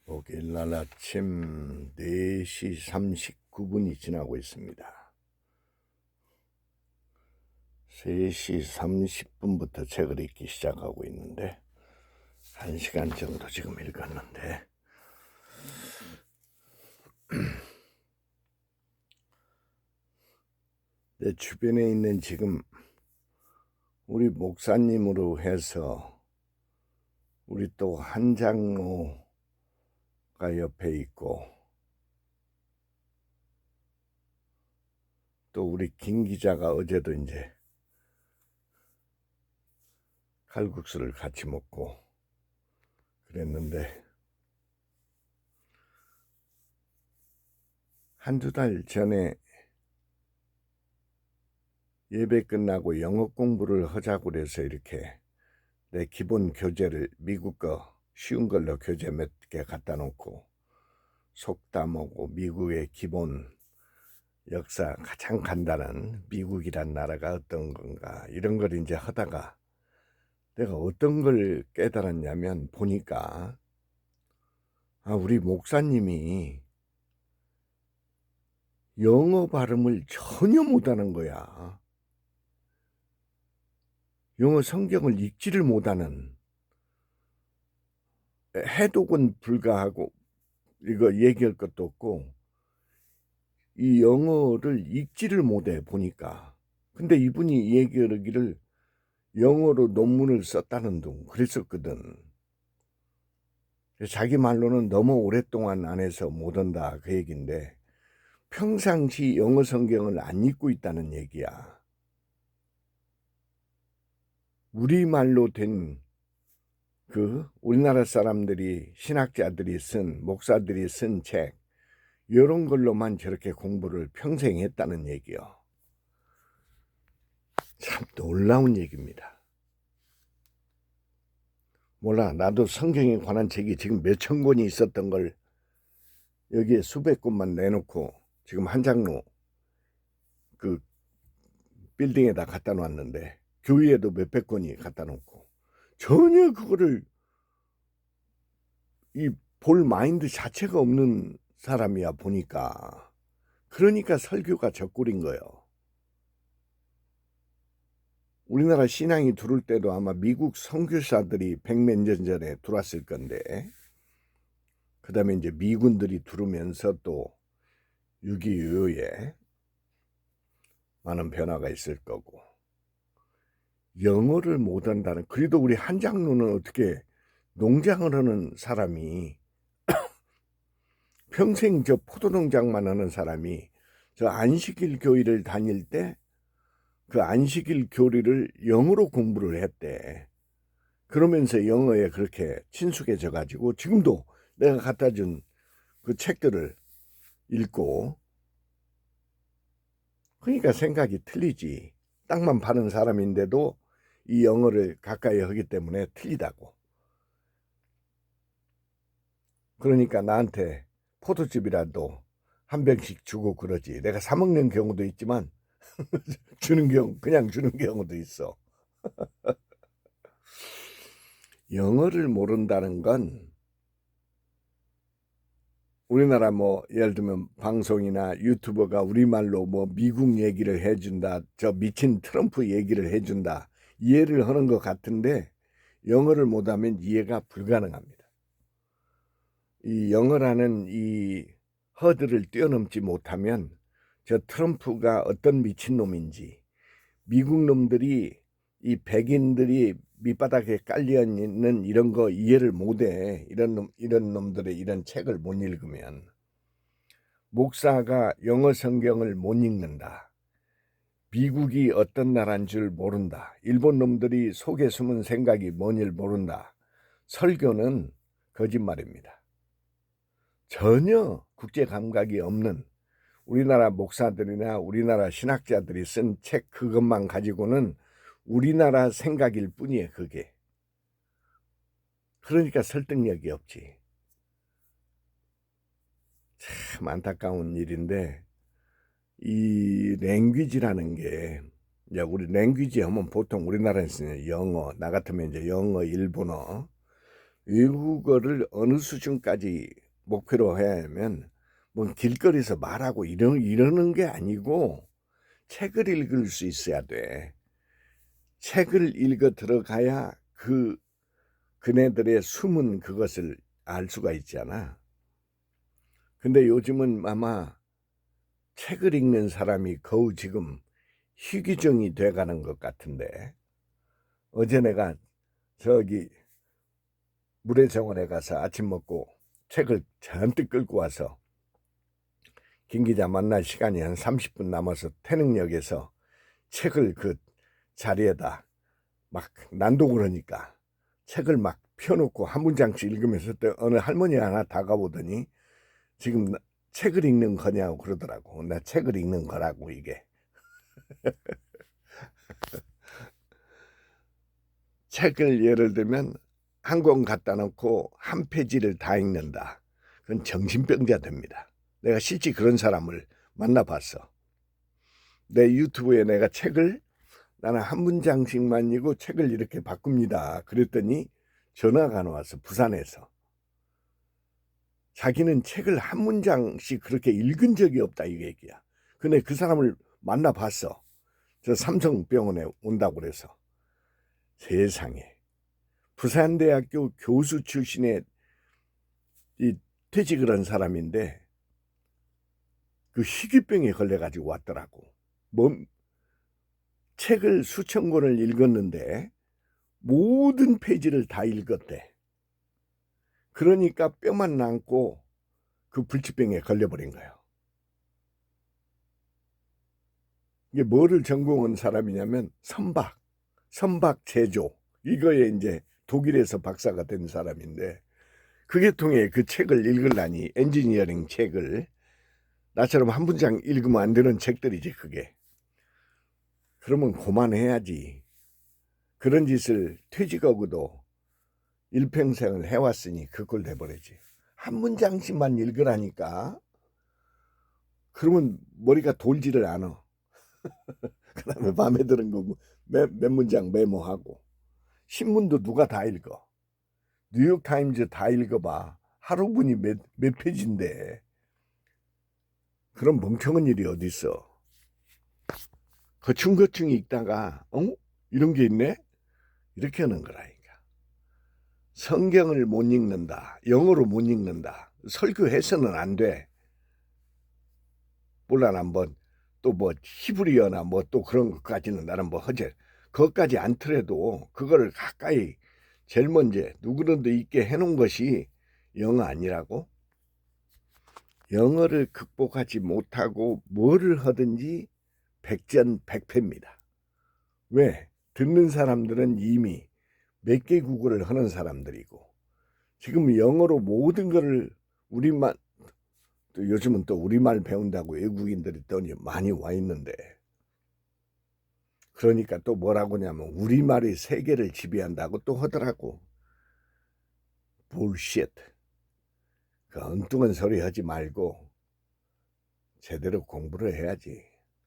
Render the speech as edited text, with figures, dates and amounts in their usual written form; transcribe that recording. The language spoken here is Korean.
목요일날 아침 4시 39분이 지나고 있습니다. 3시 30분부터 책을 읽기 시작하고 있는데 1시간 정도 지금 읽었는데 내 주변에 있는 지금 우리 목사님으로 해서 우리 또 한 장로가 옆에 있고 또 우리 김 기자가 어제도 이제 칼국수를 같이 먹고 그랬는데 한두 달 전에 예배 끝나고 영어 공부를 하자고 그래서 이렇게 내 기본 교재를 미국 거 쉬운 걸로 교재 몇 개 갖다 놓고 속담하고 미국의 기본 역사 가장 간단한 미국이란 나라가 어떤 건가 이런 걸 이제 하다가 내가 어떤 걸 깨달았냐면 보니까 우리 목사님이 영어 발음을 전혀 못하는 거야. 영어 성경을 읽지를 못하는, 해독은 불가하고 이거 얘기할 것도 없고 이 영어를 읽지를 못해 보니까. 근데 이분이 얘기하기를 영어로 논문을 썼다는 둥 그랬었거든. 자기 말로는 너무 오랫동안 안 해서 못한다 그 얘기인데 평상시 영어 성경을 안 읽고 있다는 얘기야. 우리말로 된 우리나라 사람들이 신학자들이 쓴 목사들이 쓴 책 이런 걸로만 저렇게 공부를 평생 했다는 얘기요. 참 놀라운 얘기입니다. 몰라, 나도 성경에 관한 책이 지금 몇천 권이 있었던 걸 여기에 수백 권만 내놓고 지금 한 장로 그 빌딩에다 갖다 놨는데 교회에도 몇백 권이 갖다 놓고 전혀 그거를 이 볼 마인드 자체가 없는 사람이야 보니까. 그러니까 설교가 젖꿀인 거예요. 우리나라 신앙이 들어올 때도 아마 미국 선교사들이 100몇 년 전에 들어왔을 건데 그 다음에 이제 미군들이 들어오면서 또 6.25 이후에 많은 변화가 있을 거고 영어를 못한다는, 그래도 우리 한 장로는 어떻게 농장을 하는 사람이 평생 저 포도농장만 하는 사람이 저 안식일 교회를 다닐 때 그 안식일 교리를 영어로 공부를 했대. 그러면서 영어에 그렇게 친숙해져 가지고 지금도 내가 갖다 준 그 책들을 읽고, 그러니까 생각이 틀리지. 땅만 파는 사람인데도 이 영어를 가까이 하기 때문에 틀리다고. 그러니까 나한테 포도즙이라도 한 병씩 주고 그러지. 내가 사 먹는 경우도 있지만 그냥 주는 경우도 있어. 영어를 모른다는 건 우리나라 예를 들면 방송이나 유튜버가 우리말로 미국 얘기를 해준다, 저 미친 트럼프 얘기를 해준다, 이해를 하는 것 같은데 영어를 못하면 이해가 불가능합니다. 이 영어라는 이 허들을 뛰어넘지 못하면 저 트럼프가 어떤 미친놈인지, 미국 놈들이 이 백인들이 밑바닥에 깔려있는 이런 거 이해를 못해. 이런 놈들의 이런 책을 못 읽으면. 목사가 영어 성경을 못 읽는다. 미국이 어떤 나라인 줄 모른다. 일본 놈들이 속에 숨은 생각이 뭔지를 모른다. 설교는 거짓말입니다. 전혀 국제 감각이 없는 우리나라 목사들이나 우리나라 신학자들이 쓴 책 그것만 가지고는 우리나라 생각일 뿐이에요, 그게. 그러니까 설득력이 없지. 참 안타까운 일인데, 이 랭귀지라는 게, 이제 랭귀지 하면 보통 우리나라에서는 영어, 나 같으면 이제 영어, 일본어, 외국어를 어느 수준까지 목표로 해야 하면 뭐 길거리에서 말하고 이러는 게 아니고 책을 읽을 수 있어야 돼. 책을 읽어 들어가야 그네들의 숨은 그것을 알 수가 있잖아. 근데 요즘은 아마 책을 읽는 사람이 거의 지금 희귀종이 돼가는 것 같은데, 어제 내가 저기 물회정원에 가서 아침 먹고 책을 잔뜩 끌고 와서 김 기자 만날 시간이 한 30분 남아서 태릉역에서 책을 그 자리에다 막 난독을 하니까 책을 막 펴놓고 한 문장씩 읽으면서 또 어느 할머니 하나 다가오더니 지금 책을 읽는 거냐고 그러더라고. 나 책을 읽는 거라고 이게. 책을 예를 들면 한 권 갖다 놓고 한 페이지를 다 읽는다. 그건 정신병자 됩니다. 내가 실제 그런 사람을 만나봤어. 내 유튜브에 내가 책을 나는 한 문장씩만 읽고 책을 이렇게 바꿉니다. 그랬더니 전화가 와서 부산에서 자기는 책을 한 문장씩 그렇게 읽은 적이 없다 이 얘기야. 근데 그 사람을 만나봤어. 저 삼성병원에 온다고 그래서. 세상에 부산대학교 교수 출신의 이 퇴직을 한 사람인데 그 희귀병에 걸려가지고 왔더라고. 뭐 책을 수천 권을 읽었는데 모든 페이지를 다 읽었대. 그러니까 뼈만 남고 그 불치병에 걸려버린 거예요. 이게 뭐를 전공한 사람이냐면 선박 제조 이거에 이제 독일에서 박사가 된 사람인데 그게 통해 그 책을 읽으려니 엔지니어링 책을 나처럼 한 문장 읽으면 안 되는 책들이지 그게. 그러면 그만해야지. 그런 짓을 퇴직하고도 일평생을 해왔으니 그걸 돼버리지. 한 문장씩만 읽으라니까. 그러면 머리가 돌지를 않아. 그 다음에 마음에 드는 거 몇 문장 메모하고. 신문도 누가 다 읽어. 뉴욕타임즈 다 읽어봐. 하루분이 몇 페이지인데. 그런 멍청한 일이 어딨어. 거충거충 읽다가 이런 게 있네? 이렇게 하는 거라니까. 성경을 못 읽는다. 영어로 못 읽는다. 설교해서는 안 돼. 물론 한번 또 뭐 히브리어나 뭐 또 그런 것까지는 나는 뭐 허재. 그것까지 않더라도 그거를 가까이 제일 먼저 누구든지 있게 해놓은 것이 영어 아니라고? 영어를 극복하지 못하고 뭐를 하든지 백전백패입니다. 왜? 듣는 사람들은 이미 몇 개 국어를 하는 사람들이고 지금 영어로 모든 것을 우리말 또 요즘은 또 우리말 배운다고 외국인들이 또 많이 와 있는데 그러니까 또 뭐라고 하냐면 우리말이 세계를 지배한다고 또 하더라고. bullshit. 그 엉뚱한 소리 하지 말고 제대로 공부를 해야지.